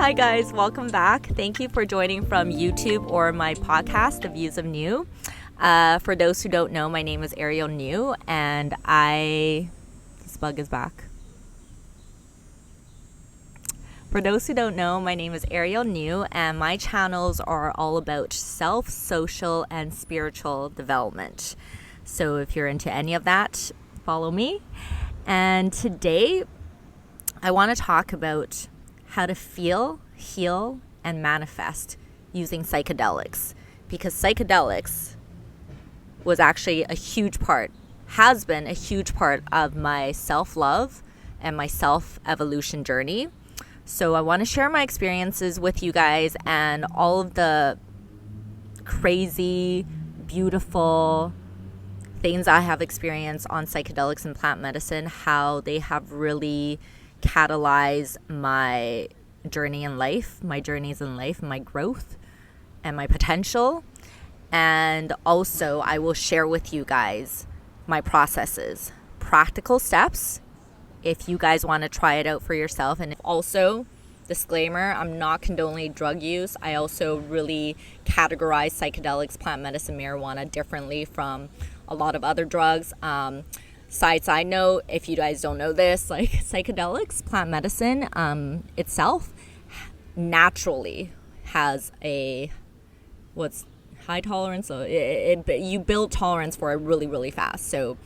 Hi guys, welcome back. Thank you for joining from YouTube or my podcast, The Views of Niu. For those who don't know, my name is Ariel Niu, and this bug is back. For those who don't know, my name is Ariel Niu, and my channels are all about self, social, and spiritual development. So if you're into any of that, follow me. And today, I want to talk about how to feel, heal, and manifest using psychedelics. Because psychedelics was actually has been a huge part of my self-love and my self-evolution journey. So I want to share my experiences with you guys and all of the crazy, beautiful things I have experienced on psychedelics and plant medicine, how they have really catalyzed my journeys in life, my growth, and my potential. And also, I will share with you guys my processes, practical steps, if you guys want to try it out for yourself. And also, disclaimer, I'm not condoning drug use. I also really categorize psychedelics, plant medicine, marijuana differently from a lot of other drugs. Side note, if you guys don't know this, like psychedelics, plant medicine itself naturally has high tolerance. So you build tolerance for it really, really fast. So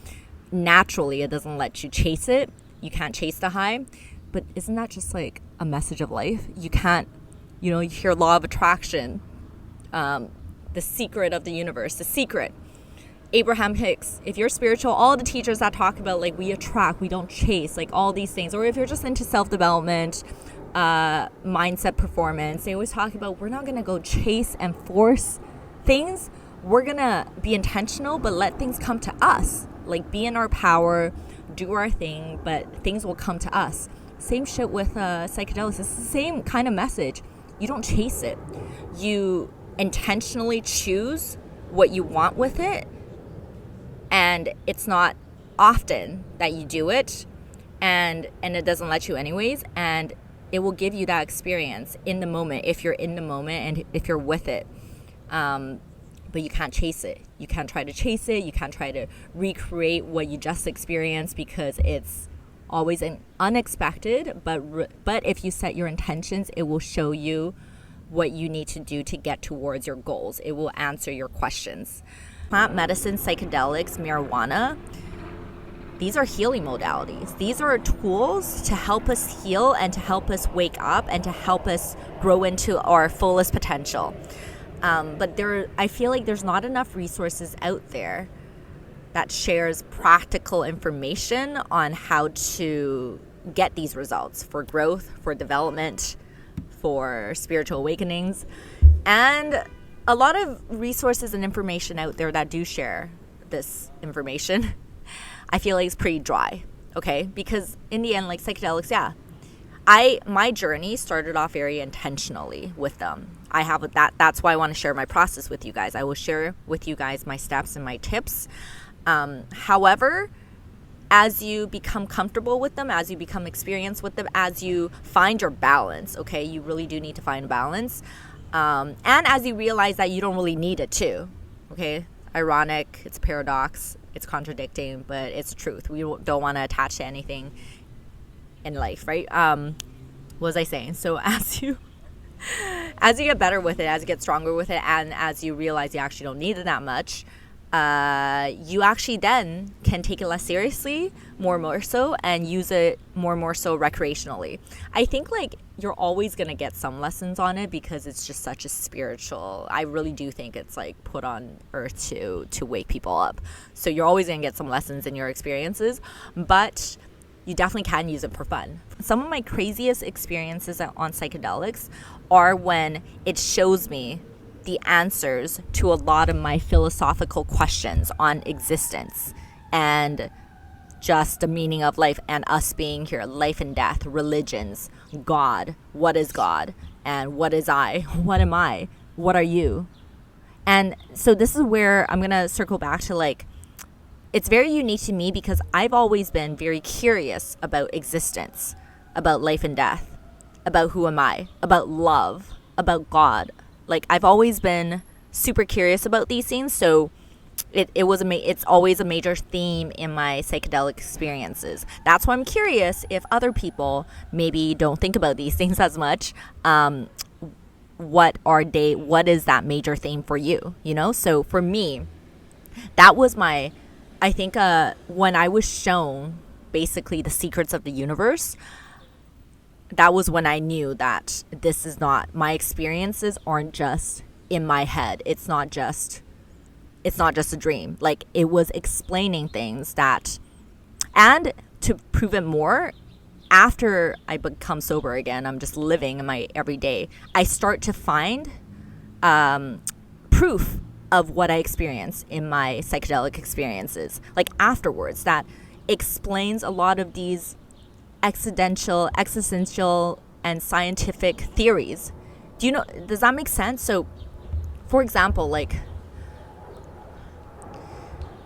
naturally, it doesn't let you chase it. You can't chase the high. But isn't that just like a message of life? You can't, you hear law of attraction, the secret of the universe, the secret. Abraham Hicks, if you're spiritual, all the teachers that talk about like we attract, we don't chase, like all these things. Or if you're just into self-development, mindset, performance, they always talk about we're not going to go chase and force things. We're going to be intentional, but let things come to us. Like be in our power, do our thing, but things will come to us. Same shit with psychedelics. It's the same kind of message. You don't chase it. You intentionally choose what you want with it. And it's not often that you do it, and it doesn't let you anyways, and it will give you that experience in the moment, if you're in the moment and if you're with it. But you can't chase it. You can't try to chase it. You can't try to recreate what you just experienced, because it's always an unexpected, but if you set your intentions, it will show you what you need to do to get towards your goals. It will answer your questions. Plant medicine, psychedelics, marijuana, these are healing modalities. These are tools to help us heal and to help us wake up and to help us grow into our fullest potential. But I feel like there's not enough resources out there that shares practical information on how to get these results for growth, for development, for spiritual awakenings, and a lot of resources and information out there that do share this information, I feel like it's pretty dry, okay? Because in the end, like psychedelics, my journey started off very intentionally with them. That's why I want to share my process with you guys. I will share with you guys my steps and my tips. However, as you become comfortable with them, as you become experienced with them, as you find your balance, okay? You really do need to find balance. And as you realize that you don't really need it too, okay? Ironic, it's paradox, it's contradicting, but it's the truth. We don't want to attach to anything in life, right? What was I saying? So as you get better with it, as you get stronger with it, and as you realize you actually don't need it that much, you actually then can take it less seriously, more so, and use it more so recreationally. I think like you're always going to get some lessons on it, because it's just such a spiritual, I really do think it's like put on earth to wake people up. So you're always going to get some lessons in your experiences, but you definitely can use it for fun. Some of my craziest experiences on psychedelics are when it shows me the answers to a lot of my philosophical questions on existence and just the meaning of life and us being here, life and death, religions, God, what is God, and what is I, what am I, what are you? And so this is where I'm going to circle back to like, it's very unique to me because I've always been very curious about existence, about life and death. about who am I, about love, about God. Like, I've always been super curious about these things, so it's always a major theme in my psychedelic experiences. That's why I'm curious if other people maybe don't think about these things as much. What is that major theme for you? So for me, that was I think when I was shown basically the secrets of the universe, that was when I knew that this is not, my experiences aren't just in my head. It's not just a dream. Like, it was explaining things that, and to prove it more, after I become sober again, I'm just living in my everyday, I start to find proof of what I experience in my psychedelic experiences, like afterwards, that explains a lot of these existential, and scientific theories. Does that make sense? So, for example, like,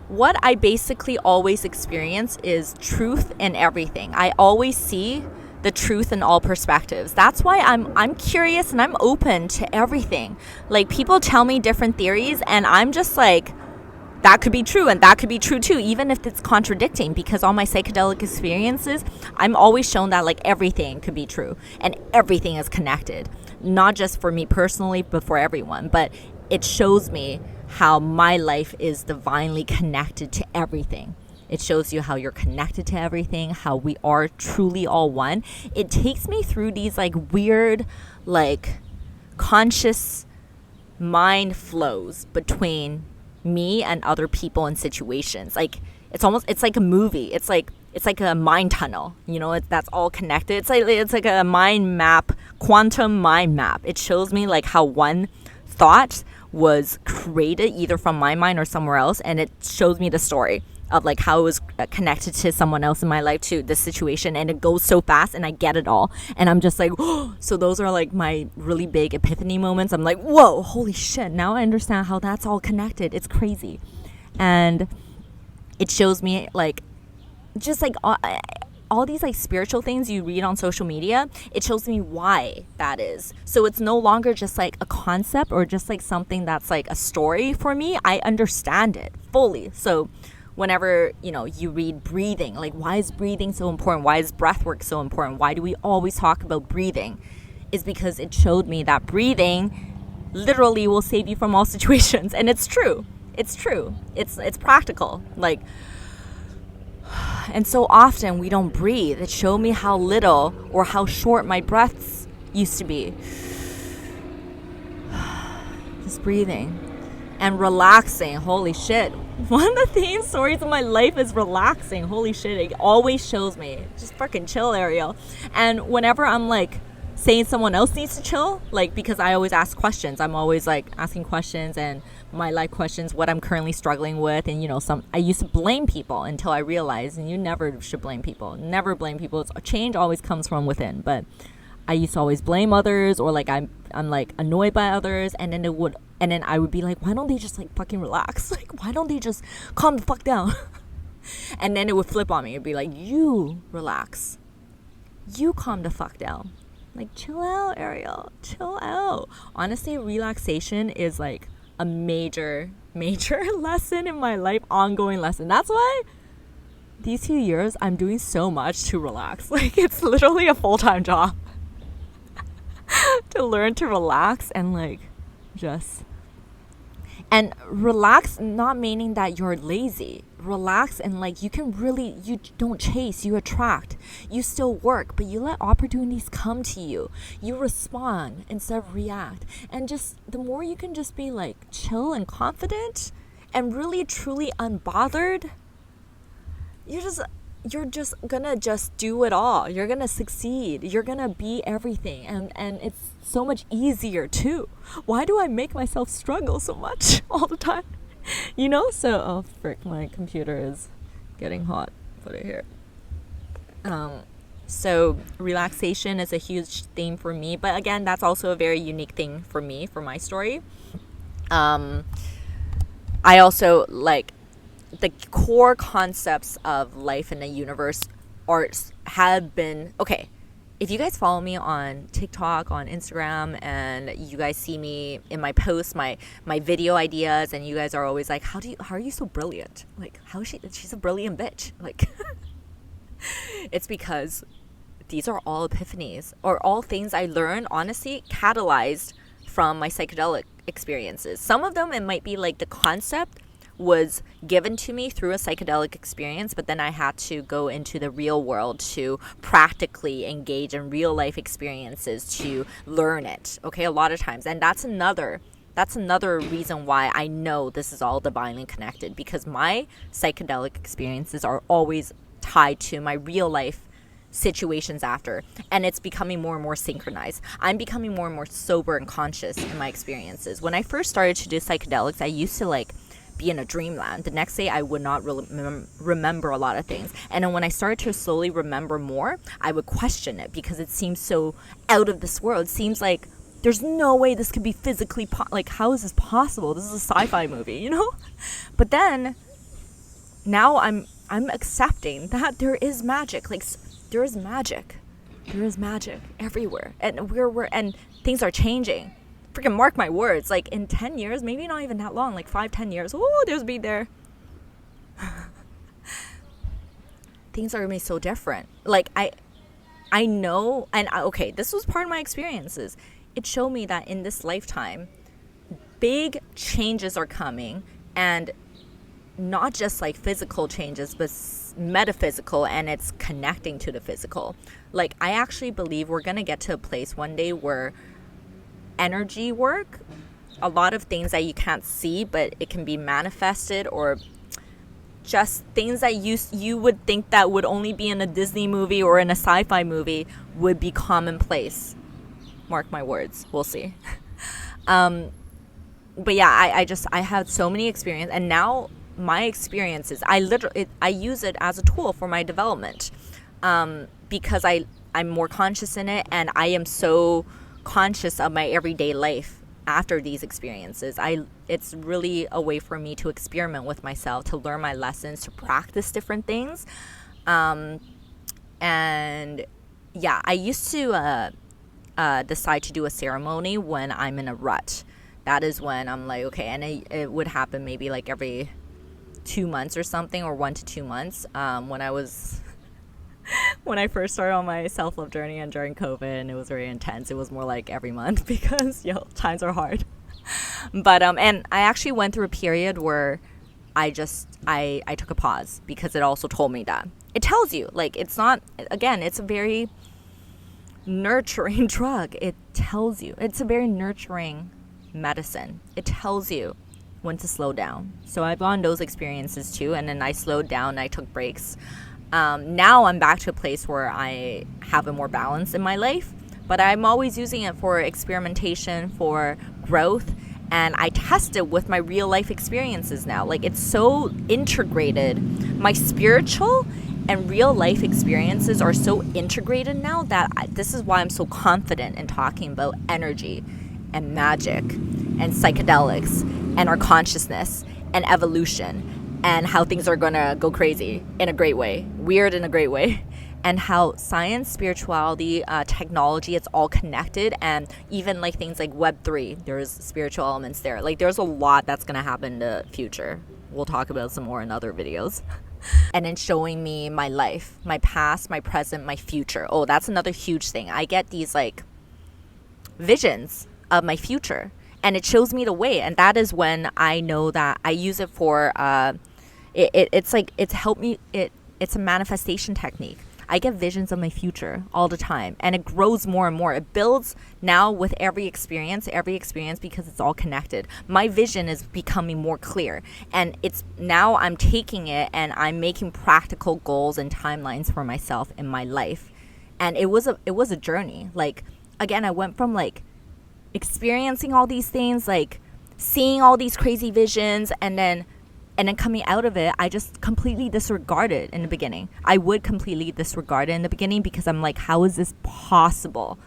what I basically always experience is truth in everything. I always see the truth in all perspectives. That's why I'm curious and I'm open to everything. Like, people tell me different theories and I'm just like, that could be true and that could be true too, even if it's contradicting, because all my psychedelic experiences, I'm always shown that like everything could be true and everything is connected. Not just for me personally, but for everyone. But it shows me how my life is divinely connected to everything. It shows you how you're connected to everything, how we are truly all one. It takes me through these like weird, like conscious mind flows between me and other people and situations. Like, it's like a movie. It's like a mind tunnel, that's all connected. It's like a mind map, quantum mind map. It shows me like how one thought was created either from my mind or somewhere else, and it shows me the story of like how it was connected to someone else in my life, to this situation, and it goes so fast and I get it all, and I'm just like, oh. So those are like my really big epiphany moments. I'm like, whoa, holy shit, now I understand how that's all connected. It's crazy. And it shows me like just like all these like spiritual things you read on social media, it shows me why that is. So it's no longer just like a concept or just like something that's like a story for me. I understand it fully. So whenever, you read breathing, like, why is breathing so important? Why is breath work so important? Why do we always talk about breathing? Is because it showed me that breathing literally will save you from all situations. And it's true. It's true. It's practical. Like, and so often we don't breathe. It showed me how little or how short my breaths used to be. Just breathing and relaxing. Holy shit. One of the theme stories of my life is relaxing. Holy shit. It always shows me. Just fucking chill, Ariel. And whenever I'm like saying someone else needs to chill, like, because I always ask questions. I'm always like asking questions and my life questions, what I'm currently struggling with. And I used to blame people until I realized, and you never should blame people. Never blame people. Change always comes from within. But I used to always blame others, or like I'm like annoyed by others, and then I would be like, why don't they just like fucking relax? Like, why don't they just calm the fuck down? And then it would flip on me. It'd be like, you relax. You calm the fuck down. Like, chill out, Ariel. Chill out. Honestly, relaxation is like a major lesson in my life, ongoing lesson. That's why these few years I'm doing so much to relax. Like, it's literally a full-time job to learn to relax and like just, and relax, not meaning that you're lazy. Relax and like you don't chase, you attract. You still work, but you let opportunities come to you. You respond instead of react. And just the more you can just be like chill and confident and really truly unbothered, you're just gonna just do it all. You're gonna succeed. You're gonna be everything. And it's so much easier too. Why do I make myself struggle so much all the time? So, oh frick, my computer is getting hot. Put it here. So relaxation is a huge theme for me. But again, that's also a very unique thing for me, for my story. I also like the core concepts of life in the universe have been, okay, if you guys follow me on TikTok, on Instagram, and you guys see me in my posts, my video ideas, and you guys are always like, how are you so brilliant? Like, how is she's a brilliant bitch. Like, it's because these are all epiphanies, or all things I learned, honestly, catalyzed from my psychedelic experiences. Some of them, it might be like the concept was given to me through a psychedelic experience, but then I had to go into the real world to practically engage in real life experiences to learn it. Okay, a lot of times. And that's another reason why I know this is all divinely connected, because my psychedelic experiences are always tied to my real life situations after, and it's becoming more and more synchronized. I'm becoming more and more sober and conscious in my experiences. When I first started to do psychedelics, I used to like be in a dreamland. The next day I would not really remember a lot of things, and then when I started to slowly remember more, I would question it because it seems so out of this world. It seems like there's no way this could be physically like, how is this possible? This is a sci-fi movie, you know? But then now I'm accepting that there is magic. Like, there is magic everywhere, and and things are changing. Freaking mark my words, like in 10 years, maybe not even that long, like 5-10 years, oh, there's be there. Things are gonna be so different. Like I know, and okay, this was part of my experiences. It showed me that in this lifetime, big changes are coming, and not just like physical changes, but metaphysical, and it's connecting to the physical. Like, I actually believe we're gonna get to a place one day where energy work, a lot of things that you can't see but it can be manifested, or just things that you would think that would only be in a Disney movie or in a sci-fi movie would be commonplace. Mark my words, we'll see. But yeah, I had so many experiences, and now my experiences, I use it as a tool for my development, because I'm more conscious in it, and I am so conscious of my everyday life after these experiences. It's really a way for me to experiment with myself, to learn my lessons, to practice different things. And yeah, I used to decide to do a ceremony when I'm in a rut. That is when I'm like, okay, and it would happen maybe like every 2 months or something, or 1 to 2 months. When I first started on my self-love journey and during COVID, and it was very intense, it was more like every month because times are hard. But and I actually went through a period where I took a pause, because it also told me that. It tells you, like, it's not, again, it's a very nurturing drug. It tells you, it's a very nurturing medicine. It tells you when to slow down. So I've gone those experiences too, and then I slowed down, I took breaks. Now I'm back to a place where I have a more balance in my life, but I'm always using it for experimentation, for growth, and I test it with my real life experiences now. Like, it's so integrated. My spiritual and real life experiences are so integrated now that this is why I'm so confident in talking about energy and magic and psychedelics and our consciousness and evolution, and how things are gonna go crazy in a great way, weird in a great way, and how science, spirituality, technology, it's all connected. And even like things like Web3, there's spiritual elements there. Like, there's a lot that's gonna happen in the future. We'll talk about some more in other videos. And then showing me my life, my past, my present, my future. Oh, that's another huge thing. I get these like visions of my future, and it shows me the way, and that is when I know that I use it for it's like, it's helped me, it's a manifestation technique. I get visions of my future all the time, and it grows more and more. It builds now with every experience, because it's all connected. My vision is becoming more clear, and it's now I'm taking it and I'm making practical goals and timelines for myself in my life. And it was a journey. Like, again, I went from like experiencing all these things, like seeing all these crazy visions, and then coming out of it, I just completely disregarded in the beginning. I would completely disregard it in the beginning, because I'm like, how is this possible?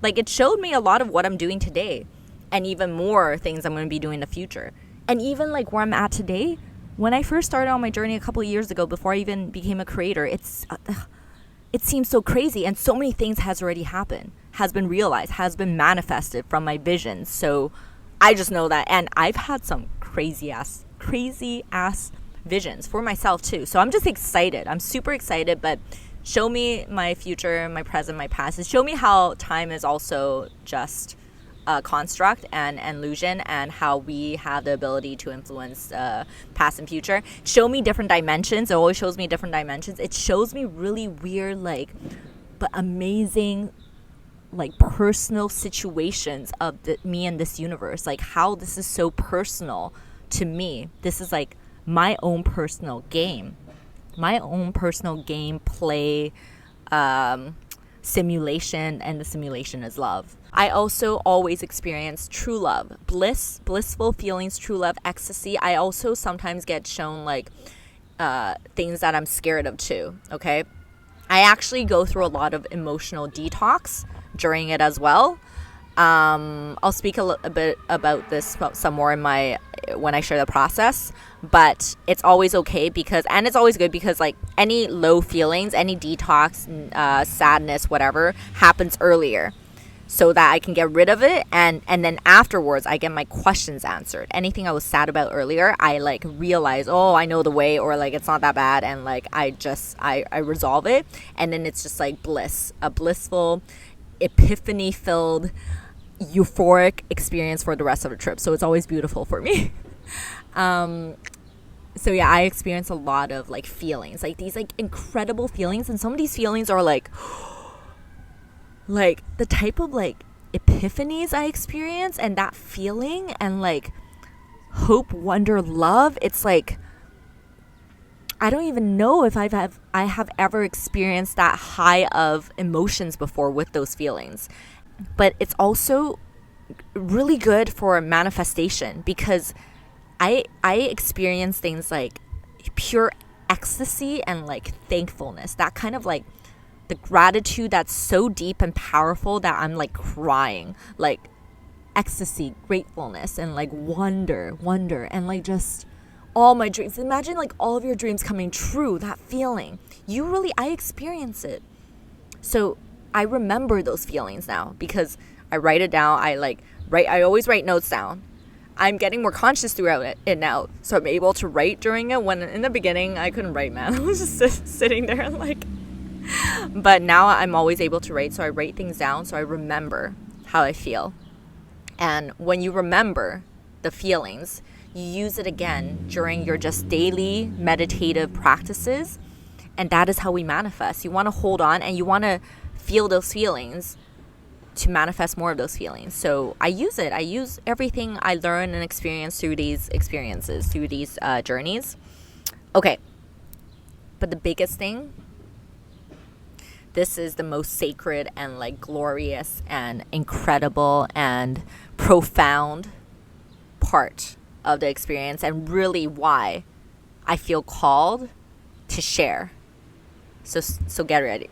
Like, it showed me a lot of what I'm doing today, and even more things I'm going to be doing in the future. And even like where I'm at today, when I first started on my journey a couple of years ago, before I even became a creator, it's it seems so crazy, and so many things has already happened, has been realized, has been manifested from my visions. So I just know that, and I've had some crazy ass visions for myself too. So I'm just excited. I'm super excited, but show me my future, my present, my past. Show me how time is also just a construct and illusion, and how we have the ability to influence past and future. Show me different dimensions. It always shows me different dimensions. It shows me really weird, like, but amazing, like, personal situations of me and this universe. Like, how this is so personal to me. This is like my own personal game. My own personal gameplay simulation, and the simulation is love. I also always experience true love, blissful feelings, true love, ecstasy. I also sometimes get shown like things that I'm scared of too, okay? I actually go through a lot of emotional detox during it as well. I'll speak a bit about this some more in when I share the process, but it's always okay and it's always good because like any low feelings, any detox, sadness, whatever happens earlier, so that I can get rid of it, and then afterwards I get my questions answered. Anything I was sad about earlier, I like realize, oh, I know the way, or like it's not that bad, and like I resolve it, and then it's just like bliss, a blissful, epiphany filled, euphoric experience for the rest of the trip. So it's always beautiful for me. So yeah, I experience a lot of like feelings, like these like incredible feelings, and some of these feelings are like the type of like epiphanies I experience, and that feeling, and like hope, wonder, love. It's like I don't even know if I have ever experienced that high of emotions before with those feelings. But it's also really good for manifestation, because I experience things like pure ecstasy and like thankfulness, that kind of like the gratitude that's so deep and powerful that I'm like crying, like ecstasy, gratefulness, and like wonder, and like just all my dreams. Imagine like all of your dreams coming true, that feeling. I experience it. So I remember those feelings now because I write it down. I always write notes down. I'm getting more conscious throughout it now, so I'm able to write during it. When in the beginning I couldn't write, man. I was just sitting there like, but now I'm always able to write. So I write things down so I remember how I feel. And when you remember the feelings, you use it again during your just daily meditative practices, and that is how we manifest. You want to hold on, and you want to feel those feelings to manifest more of those feelings. So I use it. I use everything I learn and experience through these experiences, through these journeys. Okay. But the biggest thing, this is the most sacred and like glorious and incredible and profound part of the experience, and really why I feel called to share. So get ready.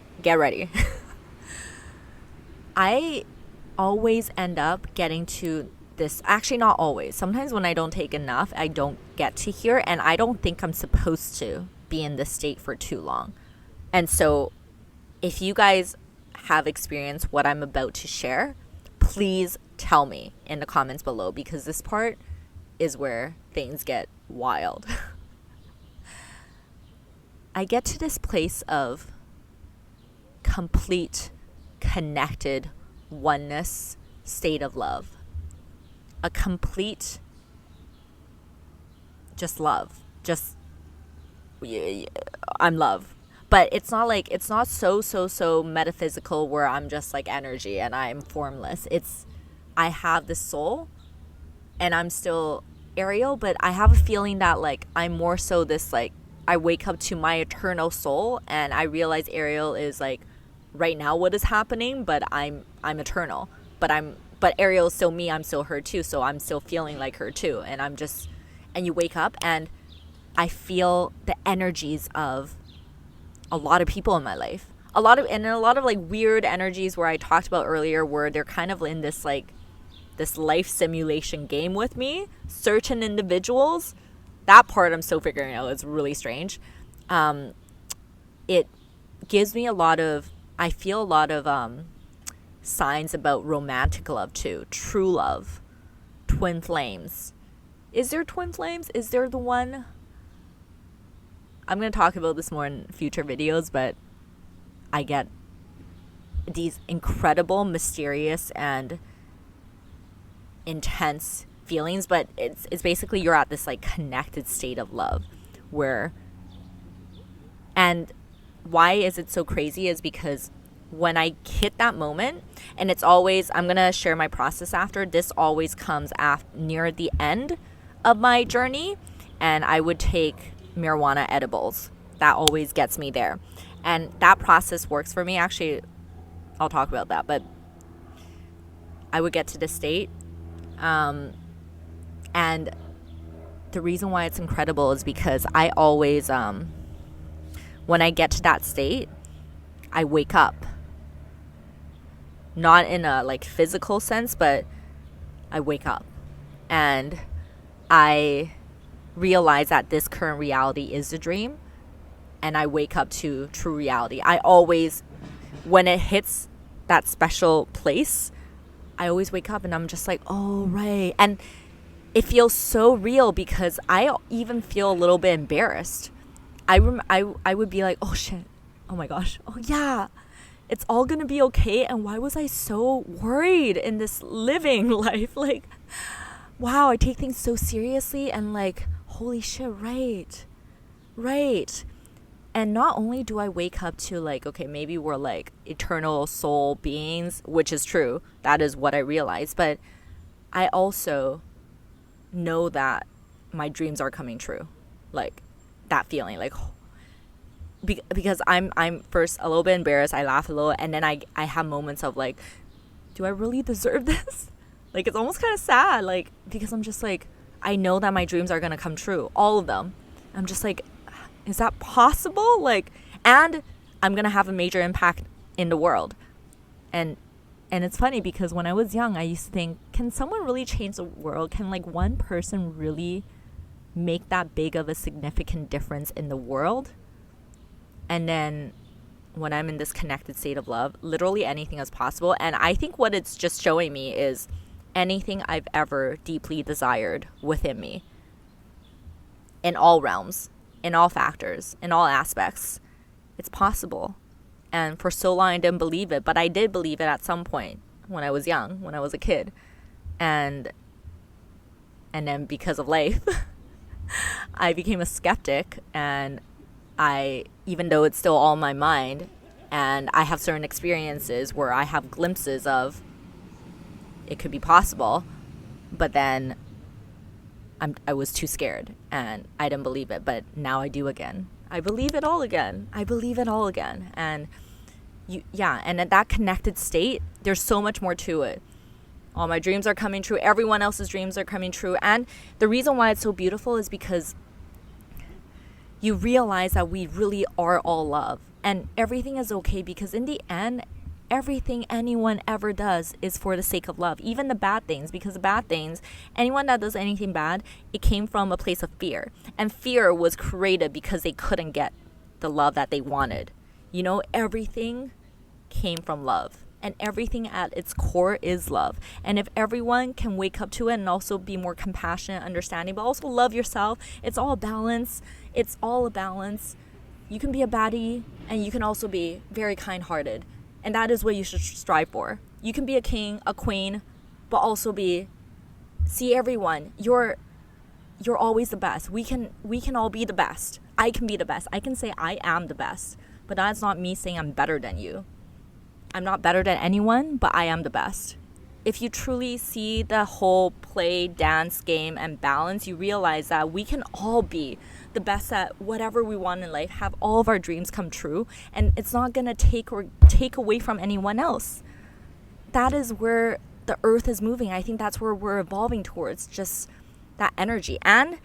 I always end up getting to this, actually not always. Sometimes when I don't take enough, I don't get to here, and I don't think I'm supposed to be in this state for too long. And so if you guys have experienced what I'm about to share, please tell me in the comments below, because this part is where things get wild. I get to this place of complete connected oneness state of love, a complete just love, just I'm love. But it's not so metaphysical where I'm just like energy and I'm formless. I have this soul and I'm still Ariel, but I have a feeling that like I'm more so this, like I wake up to my eternal soul and I realize Ariel is like right now what is happening, but I'm eternal. But Ariel is still me, I'm still her too, so I'm still feeling like her too. And you wake up and I feel the energies of a lot of people in my life. A lot of like weird energies where I talked about earlier, where they're kind of in this like this life simulation game with me. Certain individuals, that part I'm still figuring out. It's really strange. gives me a lot of, I feel a lot of signs about romantic love too, true love, twin flames. Is there twin flames? Is there the one? I'm going to talk about this more in future videos, but I get these incredible, mysterious, and intense feelings, but it's basically you're at this like connected state of love where, and why is it so crazy is because when I hit that moment, and it's always, I'm going to share my process after, this always comes near the end of my journey, and I would take marijuana edibles. That always gets me there. And that process works for me. Actually, I'll talk about that, but I would get to this state. And the reason why it's incredible is because I always, when I get to that state, I wake up. Not in a like physical sense, but I wake up and I realize that this current reality is a dream, and I wake up to true reality. I always, when it hits that special place, I always wake up and I'm just like, oh, right. And it feels so real because I even feel a little bit embarrassed. I would be like, oh shit, oh my gosh, oh yeah, it's all gonna be okay. And why was I so worried in this living life? Like, wow, I take things so seriously, and like, holy shit, right. And not only do I wake up to like, okay, maybe we're like eternal soul beings, which is true. That is what I realized. But I also know that my dreams are coming true. Like that feeling, like, because I'm first a little bit embarrassed. I laugh a little, and then I have moments of like, do I really deserve this? Like, it's almost kind of sad, like, because I'm just like, I know that my dreams are going to come true, all of them. I'm just like, is that possible? Like, and I'm going to have a major impact in the world. And it's funny because when I was young, I used to think, can someone really change the world? Can like one person really make that big of a significant difference in the world? And then when I'm in this connected state of love, literally anything is possible. And I think what it's just showing me is anything I've ever deeply desired within me, in all realms, in all factors, in all aspects, it's possible. And for so long I didn't believe it, but I did believe it at some point when I was young, when I was a kid. And then because of life, I became a skeptic, and even though it's still all in my mind, and I have certain experiences where I have glimpses of it could be possible, but then I was too scared and I didn't believe it. But now I do again. I believe it all again. And and at that connected state, there's so much more to it. All my dreams are coming true. Everyone else's dreams are coming true. And the reason why it's so beautiful is because you realize that we really are all love, and everything is okay, because in the end, everything anyone ever does is for the sake of love, even the bad things, because the bad things, anyone that does anything bad, it came from a place of fear, and fear was created because they couldn't get the love that they wanted. You know, everything came from love, and everything at its core is love. And if everyone can wake up to it and also be more compassionate, understanding, but also love yourself, it's all a balance. It's all a balance. You can be a baddie, and you can also be very kind-hearted. And that is what you should strive for. You can be a king, a queen, but also see everyone. You're always the best. We can all be the best. I can be the best. I can say I am the best. But that's not me saying I'm better than you. I'm not better than anyone, but I am the best. If you truly see the whole play, dance, game, and balance, you realize that we can all be the best at whatever we want in life, have all of our dreams come true, and it's not going to take away from anyone else. That is where the earth is moving. I think that's where we're evolving towards, just that energy. And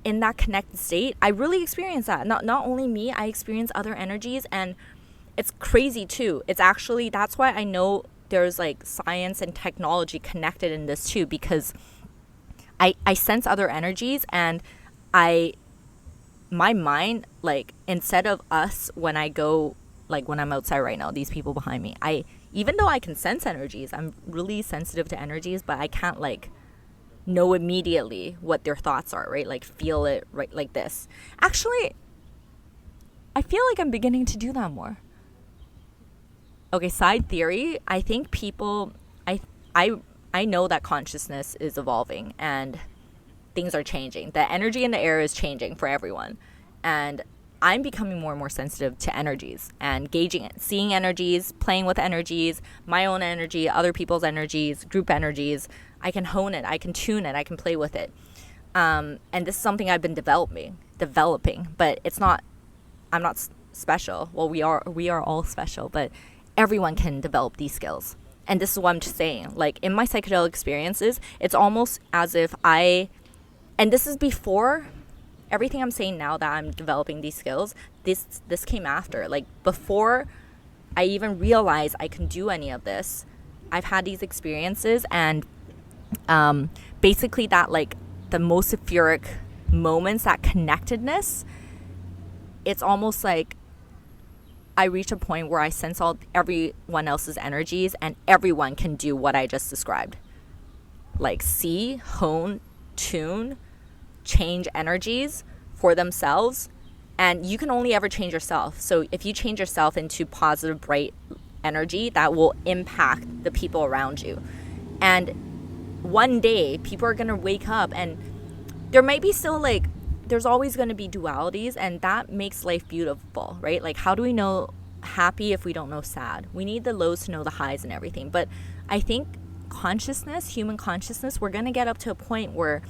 in that connected state, I really experience that. Not only me, I experience other energies, and it's crazy too. It's actually, that's why I know there's like science and technology connected in this too, because I sense other energies, and my mind, like, instead of us, when I go like when I'm outside right now, these people behind me, even though I can sense energies, I'm really sensitive to energies, but I can't like know immediately what their thoughts are, right? Like feel it right like this. Actually, I feel like I'm beginning to do that more. Okay, side theory, I think people, I know that consciousness is evolving and things are changing. The energy in the air is changing for everyone. And I'm becoming more and more sensitive to energies and gauging it, seeing energies, playing with energies, my own energy, other people's energies, group energies. I can hone it, I can tune it, I can play with it. And this is something I've been developing, but it's not, I'm not special. Well, we are all special, but everyone can develop these skills. And this is what I'm just saying. Like in my psychedelic experiences, it's almost as if and this is before everything I'm saying now that I'm developing these skills, this came after. Like before I even realized I can do any of this, I've had these experiences, and basically that like the most euphoric moments, that connectedness, it's almost like I reach a point where I sense everyone else's energies and everyone can do what I just described. Like see, hone, tune, change energies for themselves, and you can only ever change yourself. So if you change yourself into positive, bright energy, that will impact the people around you. And one day people are going to wake up, and there might be still like, there's always going to be dualities, and that makes life beautiful, right? Like how do we know happy if we don't know sad? We need the lows to know the highs and everything. But I think consciousness, human consciousness, we're going to get up to a point where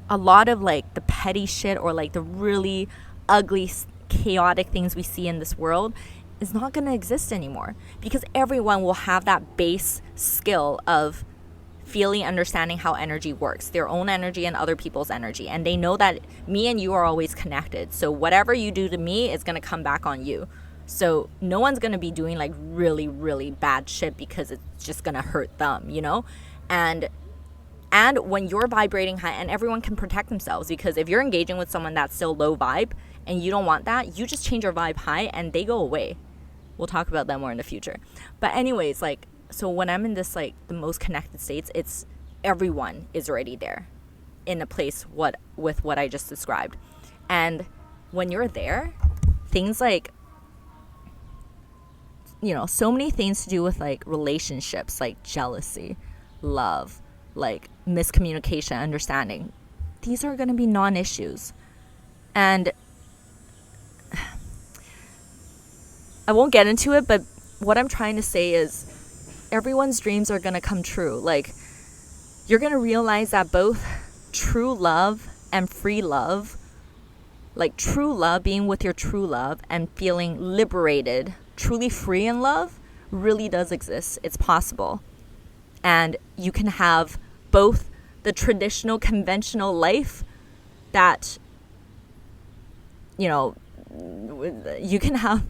a lot of like the petty shit or like the really ugly, chaotic things we see in this world is not going to exist anymore, because everyone will have that base skill of feeling, understanding how energy works, their own energy and other people's energy. And they know that me and you are always connected. So whatever you do to me is going to come back on you. So no one's going to be doing like really, really bad shit because it's just going to hurt them, you know? And when you're vibrating high, and everyone can protect themselves, because if you're engaging with someone that's still low vibe and you don't want that, you just change your vibe high and they go away. We'll talk about that more in the future. But anyways, like, so when I'm in this like the most connected states, it's everyone is already there in a place with what I just described. And when you're there, things like, you know, so many things to do with like relationships, like jealousy, love, like miscommunication, understanding, these are going to be non-issues. And I won't get into it, but what I'm trying to say is everyone's dreams are going to come true. Like you're going to realize that both true love and free love, like true love, being with your true love and feeling liberated, truly free in love, really does exist. It's possible. And you can have both the traditional, conventional life that, you know, you can have,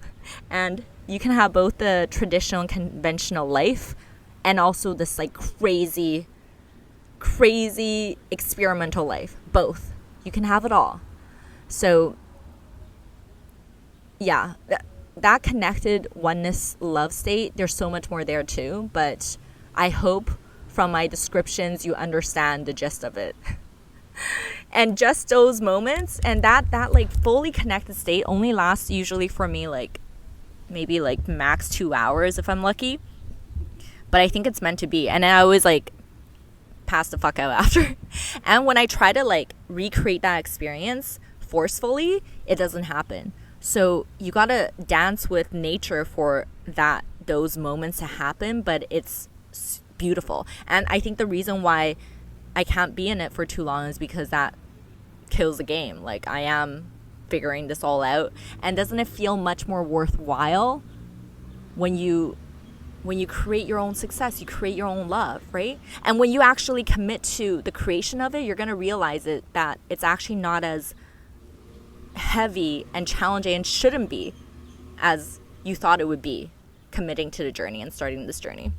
and you can have both the traditional and conventional life and also this like crazy experimental life. Both. You can have it all. So yeah, that connected oneness love state, there's so much more there too, but I hope from my descriptions you understand the gist of it. And just those moments, and that like fully connected state only lasts usually for me like maybe like max 2 hours if I'm lucky. But I think it's meant to be. And I always like pass the fuck out after. And when I try to like recreate that experience forcefully, it doesn't happen. So you gotta dance with nature for those moments to happen, but it's beautiful. And I think the reason why I can't be in it for too long is because that kills the game. Like I am figuring this all out, and doesn't it feel much more worthwhile when you create your own success, you create your own love, right? And when you actually commit to the creation of it, you're going to realize that it's actually not as heavy and challenging, and shouldn't be as you thought it would be, committing to the journey and starting this journey.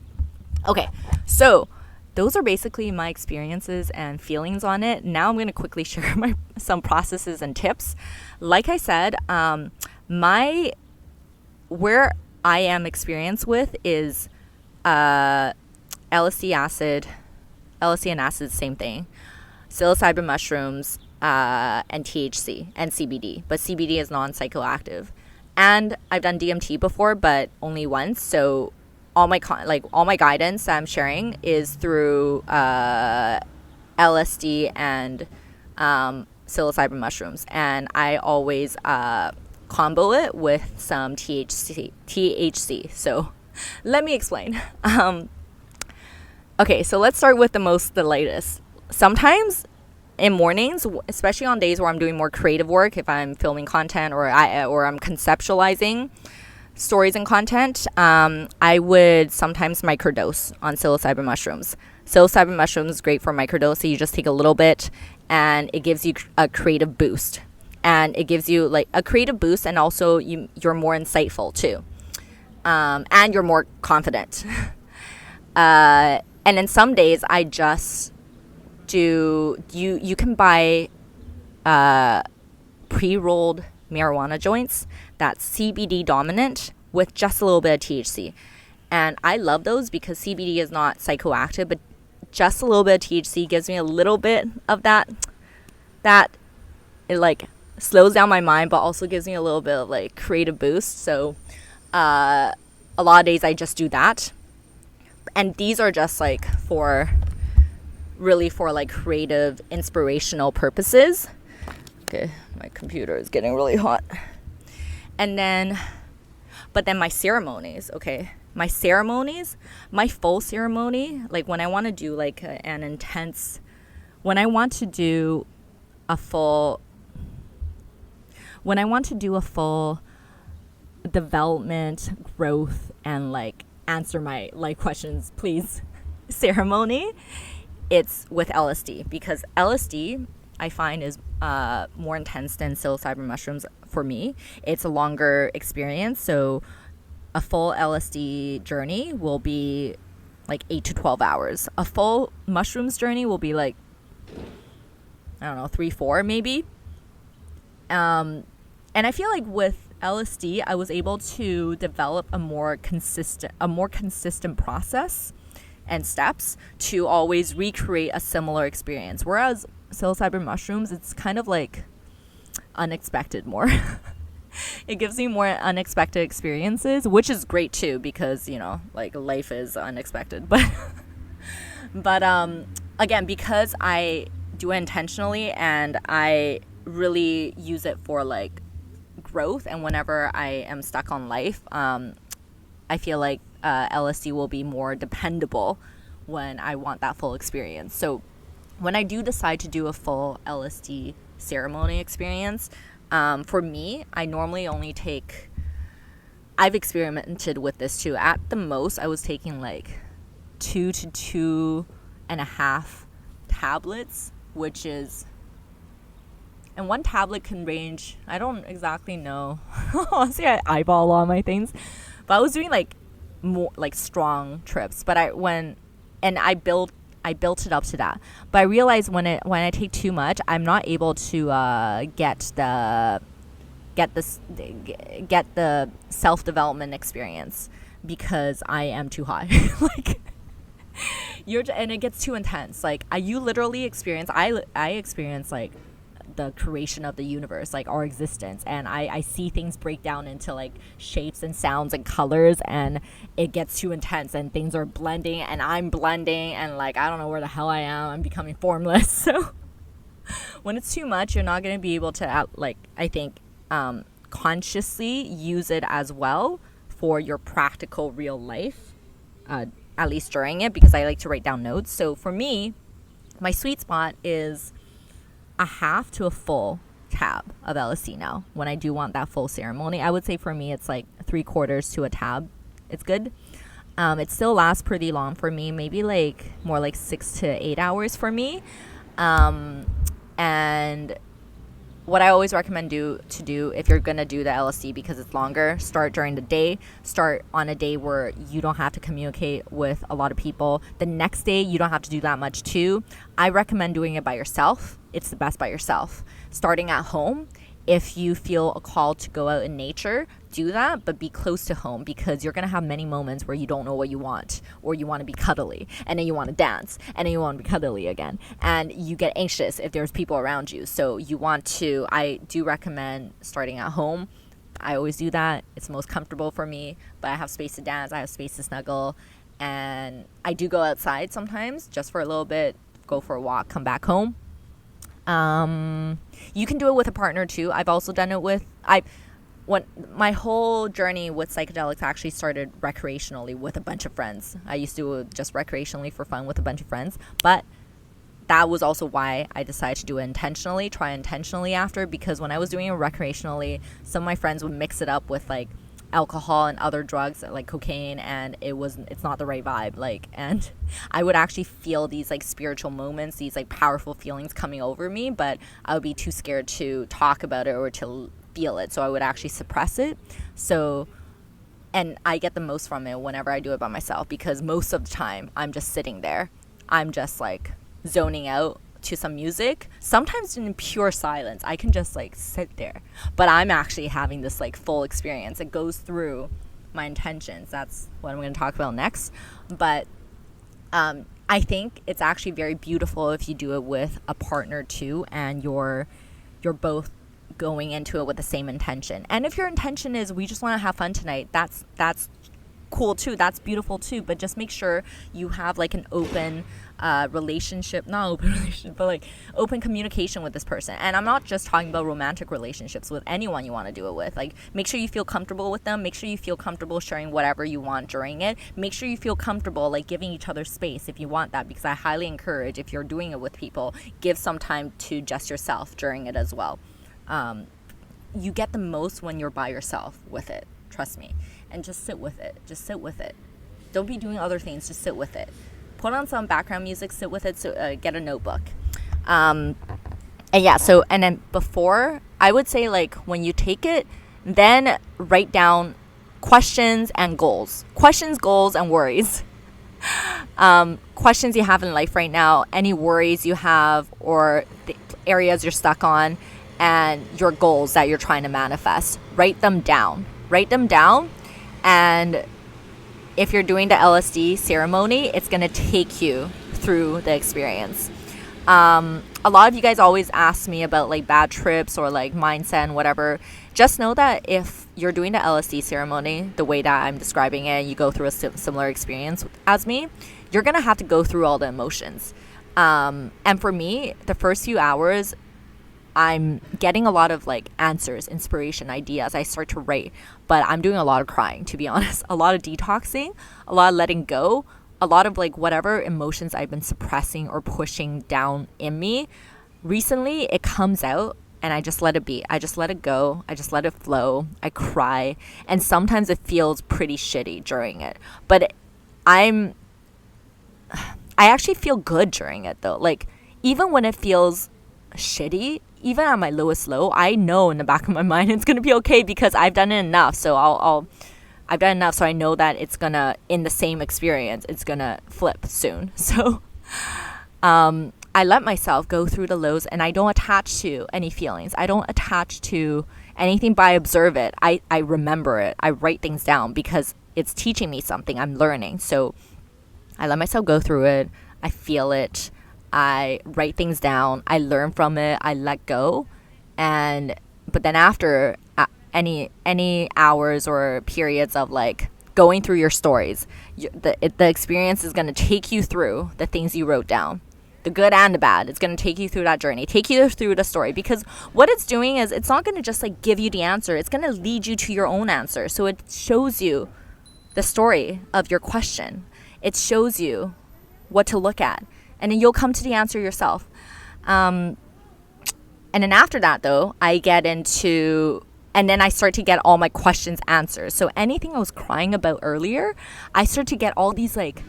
Okay, so those are basically my experiences and feelings on it. Now I'm going to quickly share some processes and tips. Like I said, my where I am experienced with is LSD acid, LSD and acid, same thing. Psilocybin mushrooms, and THC and CBD, but CBD is non-psychoactive. And I've done DMT before, but only once. So all my all my guidance that I'm sharing is through LSD and psilocybin mushrooms, and I always combo it with some THC. So let me explain. Okay, so let's start with the latest. Sometimes in mornings, especially on days where I'm doing more creative work, if I'm filming content or I'm conceptualizing stories and content, I would sometimes microdose on psilocybin mushrooms. Psilocybin mushrooms is great for microdose. So you just take a little bit, and it gives you a creative boost. And it gives you like a creative boost, and also you're more insightful too, and you're more confident. And then some days I just do you can buy pre-rolled marijuana joints that's CBD dominant with just a little bit of THC, and I love those because CBD is not psychoactive, but just a little bit of THC gives me a little bit of that it like slows down my mind, but also gives me a little bit of like creative boost. So a lot of days I just do that, and these are just like for like creative, inspirational purposes. Okay, my computer is getting really hot. And then, but then my ceremonies, my full ceremony, like when I want to do like when I want to do a full development, growth, and like answer my like questions, please ceremony, it's with LSD, because LSD I find is more intense than psilocybin mushrooms for me. It's a longer experience, so a full LSD journey will be like 8 to 12 hours. A full mushrooms journey will be like, I don't know, 3-4 maybe. And I feel like with LSD I was able to develop a more consistent process and steps to always recreate a similar experience, whereas psilocybin mushrooms, it's kind of like unexpected more. It gives me more unexpected experiences, which is great too, because like life is unexpected, but again, because I do it intentionally and I really use it for like growth, and whenever I am stuck on life, I feel like LSD will be more dependable when I want that full experience. So when I do decide to do a full LSD ceremony experience, for me, I normally only take, I've experimented with this too. At the most, I was taking like 2 to 2.5 tablets, which is, and one tablet can range, I don't exactly know. Honestly, I eyeball all my things, but I was doing like more like strong trips, but I built it up to that. But I realized when I take too much, I'm not able to get the self-development experience, because I am too high. Like and it gets too intense. Like you literally experience, I experience like the creation of the universe, like our existence, and I see things break down into like shapes and sounds and colors, and it gets too intense and things are blending and I'm blending, and like I don't know where the hell I am, I'm becoming formless. So when it's too much, you're not going to be able to like, I think, consciously use it as well for your practical real life, at least during it, because I like to write down notes. So for me, my sweet spot is a half to a full tab of LSD now. When I do want that full ceremony, I would say for me it's like 3/4 to a tab. It's good. It still lasts pretty long for me, maybe like more like 6 to 8 hours for me. And what I always recommend to do if you're gonna do the LSD, because it's longer, start during the day. Start on a day where you don't have to communicate with a lot of people. The next day you don't have to do that much too. I recommend doing it by yourself. It's the best by yourself. Starting at home, if you feel a call to go out in nature, do that, but be close to home, because you're going to have many moments where you don't know what you want, or you want to be cuddly, and then you want to dance, and then you want to be cuddly again, and you get anxious if there's people around you. So I do recommend starting at home. I always do that. It's most comfortable for me, but I have space to dance, I have space to snuggle, and I do go outside sometimes just for a little bit, go for a walk, come back home. You can do it with a partner too. I've also done it with my whole journey with psychedelics actually started recreationally with a bunch of friends. I used to do it just recreationally for fun with a bunch of friends, but that was also why I decided to do it try intentionally after, because when I was doing it recreationally, some of my friends would mix it up with like alcohol and other drugs like cocaine, and it's not the right vibe, and I would actually feel these like spiritual moments, these like powerful feelings coming over me, but I would be too scared to talk about it or to feel it, so I would actually suppress it. And I get the most from it whenever I do it by myself, because most of the time I'm just sitting there, I'm just like zoning out to some music, sometimes in pure silence. I can just like sit there, but I'm actually having this like full experience. It goes through my intentions. That's what I'm going to talk about next. But I think it's actually very beautiful if you do it with a partner too, and you're both going into it with the same intention. And if your intention is we just want to have fun tonight, that's cool too, that's beautiful too, but just make sure you have like an open relationship, not open relationship, but like open communication with this person. And I'm not just talking about romantic relationships, with anyone you want to do it with. Like, make sure you feel comfortable with them, make sure you feel comfortable sharing whatever you want during it, make sure you feel comfortable like giving each other space if you want that, because I highly encourage, if you're doing it with people, give some time to just yourself during it as well. You get the most when you're by yourself with it, trust me. And just sit with it. Don't be doing other things, just sit with it. Put on some background music, sit with it, so get a notebook. And then before, I would say like when you take it, then write down questions and goals. Questions, goals, and worries. Questions you have in life right now, any worries you have, or the areas you're stuck on, and your goals that you're trying to manifest. Write them down. And if you're doing the LSD ceremony, it's going to take you through the experience. A lot of you guys always ask me about like bad trips or like mindset and whatever. Just know that if you're doing the LSD ceremony the way that I'm describing it, you go through a similar experience as me, you're going to have to go through all the emotions. And for me, the first few hours, I'm getting a lot of like answers, inspiration, ideas. I start to write, but I'm doing a lot of crying, to be honest. A lot of detoxing, a lot of letting go, a lot of like whatever emotions I've been suppressing or pushing down in me. Recently, it comes out and I just let it be. I just let it go. I just let it flow. I cry. And sometimes it feels pretty shitty during it. But I actually feel good during it though. Like, even when it feels shitty, even at my lowest low, I know in the back of my mind it's gonna be okay, because I've done it enough. So I've done enough, so I know that it's gonna, in the same experience, it's gonna flip soon. So I let myself go through the lows, and I don't attach to any feelings. I don't attach to anything, but I observe it. I remember it. I write things down because it's teaching me something. I'm learning. So I let myself go through it. I feel it. I write things down, I learn from it, I let go, but then after any hours or periods of like going through your stories, the experience is going to take you through the things you wrote down, the good and the bad. It's going to take you through that journey, take you through the story, because what it's doing is it's not going to just like give you the answer, it's going to lead you to your own answer. So it shows you the story of your question, it shows you what to look at, and then you'll come to the answer yourself. And then after that, though, I start to get all my questions answered. So anything I was crying about earlier, I start to get all these like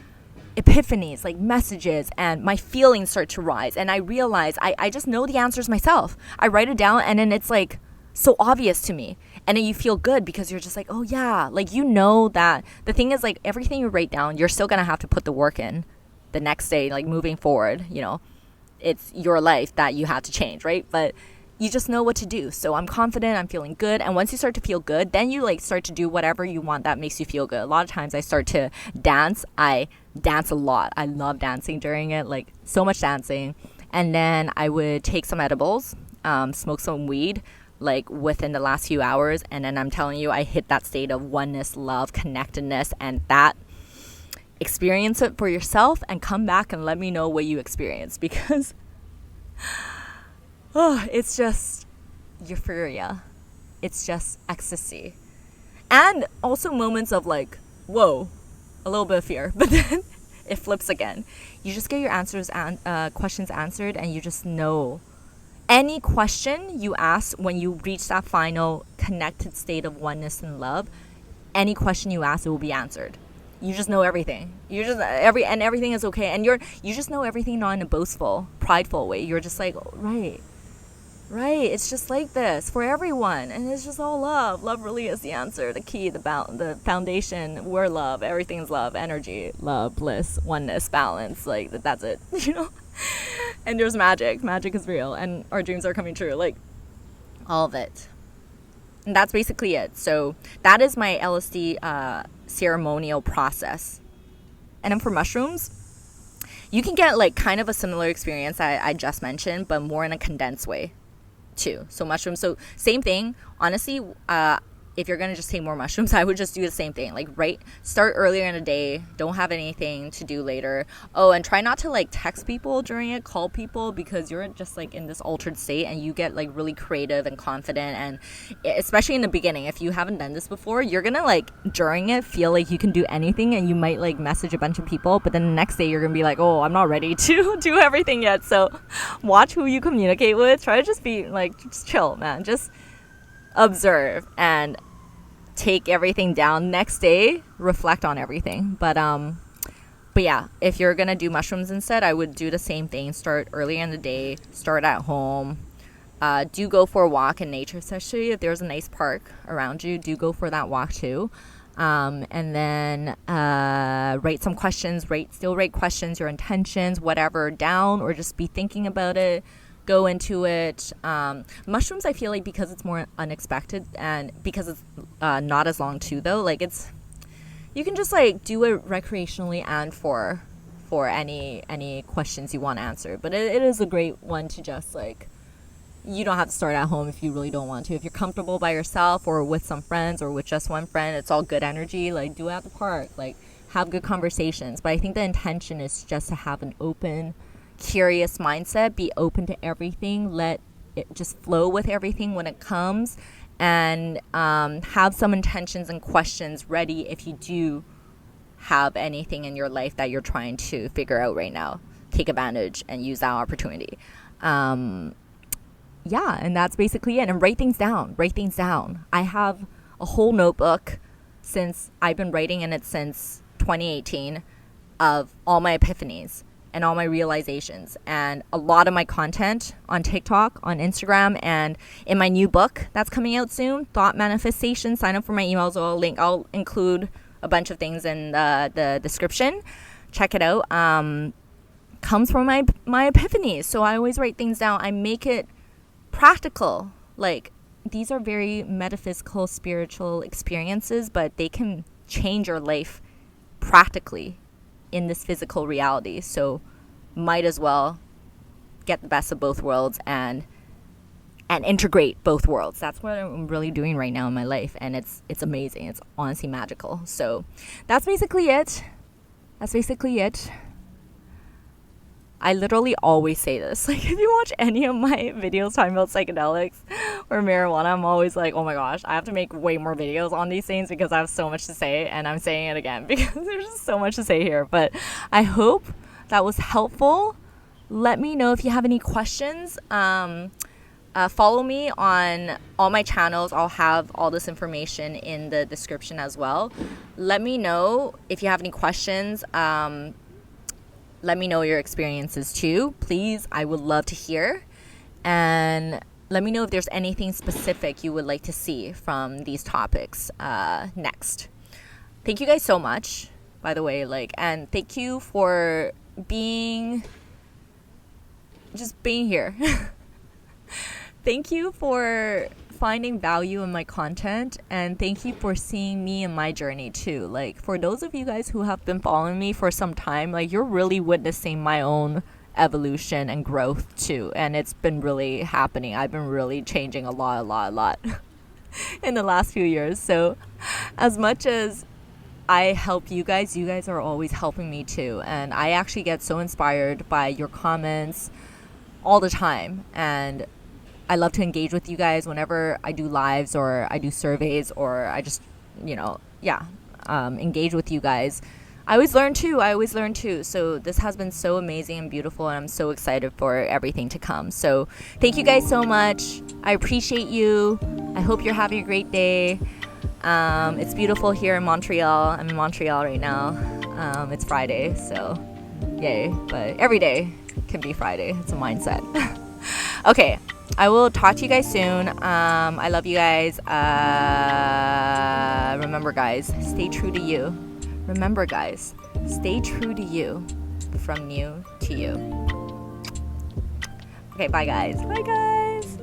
epiphanies, like messages, and my feelings start to rise. And I realize I just know the answers myself. I write it down, and then it's like so obvious to me. And then you feel good because you're just like, oh yeah, like you know that. The thing is, like, everything you write down, you're still going to have to put the work in the next day, like moving forward, you know, it's your life that you have to change, right? But you just know what to do. So I'm confident, I'm feeling good. And once you start to feel good, then you like start to do whatever you want that makes you feel good. A lot of times I start to dance. I dance a lot. I love dancing during it, like so much dancing. And then I would take some edibles, smoke some weed, like within the last few hours. And then I'm telling you, I hit that state of oneness, love, connectedness, and that experience it for yourself and come back and let me know what you experience, because it's just euphoria. It's just ecstasy. And also moments of like, whoa, a little bit of fear, but then it flips again. You just get your questions answered, and you just know any question you ask when you reach that final connected state of oneness and love, any question you ask, it will be answered. You just know everything. You just everything is okay, and you just know everything, not in a boastful, prideful way. You're just like, right. It's just like this for everyone, and it's just all love. Love really is the answer, the key, the foundation. We're love. Everything's love, energy, love, bliss, oneness, balance. Like that's it, And there's magic. Magic is real, and our dreams are coming true. Like all of it. And that's basically it. So that is my LSD ceremonial process. And then for mushrooms, you can get like kind of a similar experience I just mentioned, but more in a condensed way too. So mushrooms, so same thing. Honestly, if you're going to just take more mushrooms, I would just do the same thing. Like, start earlier in the day. Don't have anything to do later. Oh, and try not to like text people during it, call people, because you're just like in this altered state and you get like really creative and confident. And especially in the beginning, if you haven't done this before, you're going to like during it feel like you can do anything, and you might like message a bunch of people. But then the next day you're going to be like, oh, I'm not ready to do everything yet. So watch who you communicate with. Try to just be like, just chill, man. Just observe and take everything down. Next day, reflect on everything. But yeah, if you're gonna do mushrooms instead, I would do the same thing. Start early in the day. Start at home. Do go for a walk in nature, especially if there's a nice park around you. Do go for that walk too. And then write some questions. Write questions, your intentions, whatever, down, or just be thinking about it. Go into it. Mushrooms, I feel like, because it's more unexpected, and because it's not as long too, though, like you can just like do it recreationally and for any questions you want answered. But it is a great one to just like, you don't have to start at home if you really don't want to. If you're comfortable by yourself or with some friends or with just one friend, it's all good energy. Like, do it at the park, like have good conversations. But I think the intention is just to have an open, curious mindset, be open to everything, let it just flow with everything when it comes, and have some intentions and questions ready if you do have anything in your life that you're trying to figure out right now. Take advantage and use that opportunity. Yeah, and that's basically it. And write things down. I have a whole notebook since I've been writing in it since 2018 of all my epiphanies and all my realizations, and a lot of my content on TikTok, on Instagram, and in my new book that's coming out soon, Thought Manifestation. Sign up for my emails. I'll include a bunch of things in the description. Check it out. Comes from my epiphanies. So I always write things down. I make it practical. Like, these are very metaphysical, spiritual experiences, but they can change your life practically in this physical reality. So might as well get the best of both worlds and integrate both worlds. That's what I'm really doing right now in my life, and it's amazing. It's honestly magical. So that's basically it. I literally always say this. Like, if you watch any of my videos talking about psychedelics or marijuana, I'm always like, oh my gosh, I have to make way more videos on these things because I have so much to say, and I'm saying it again because there's just so much to say here. But I hope that was helpful. Let me know if you have any questions. Follow me on all my channels. I'll have all this information in the description as well. Let me know if you have any questions. Let me know your experiences too, please. I would love to hear. And let me know if there's anything specific you would like to see from these topics next. Thank you guys so much, by the way. And thank you for being here. Thank you for finding value in my content, and thank you for seeing me in my journey too. Like, for those of you guys who have been following me for some time, like, you're really witnessing my own evolution and growth too, and it's been really happening. I've been really changing a lot in the last few years. So as much as I help you guys are always helping me too, and I actually get so inspired by your comments all the time, and I love to engage with you guys whenever I do lives or I do surveys, or I just, engage with you guys. I always learn too. So this has been so amazing and beautiful, and I'm so excited for everything to come. So thank you guys so much. I appreciate you. I hope you're having a great day. It's beautiful here in Montreal. I'm in Montreal right now. It's Friday, so yay. But every day can be Friday. It's a mindset. Okay, I will talk to you guys soon. I love you guys. Remember, guys, stay true to you. Remember, guys, stay true to you. From Niu to you. Okay, bye, guys. Bye, guys.